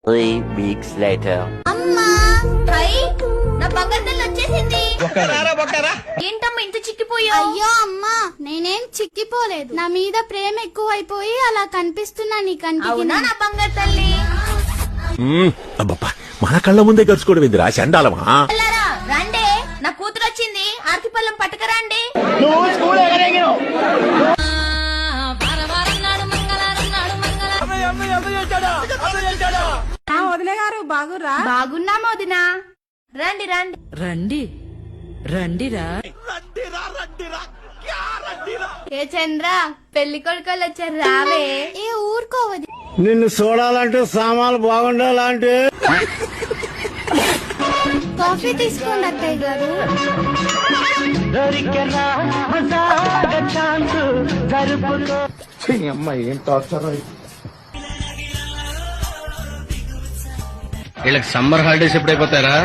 3 weeks later. అమ్మా high నా బంగారు వచ్చేసింది. ఏంటమ్మా ఇంత చిక్కిపోయావు? అయ్యో అమ్మా నేనేం చిక్కిపోలేదు. నా మీద ప్రేమ ఎక్కువైపోయి అలా కనిపిస్తున్నా నీ కంటికి. అవునా నా బంగారు తల్లి? అబ్బబ్బా మన కళ్ళ ముందే గడుచుకోవడం ఏందిరా చండాలమా? అల్లారా రండే, నా కూతురు వచ్చింది. ఆర్తి పళ్ళం పట్టుకరండి. వదిలే గారు బాగురా? బాగున్నామా వదినా? రండి రండి రండి రండిరా. ఏ చంద్ర పెళ్లి కొడుకోళ్ళు వచ్చారు రావే. ఏ ఊరుకోవది. నిన్ను చూడాలంటే సామాన్లు బాగుండాలంటే కాఫీ తీసుకోండి అత్తయ్య గారు. వీళ్ళకి సమ్మర్ హాలిడేస్ ఎప్పుడైపోతారా?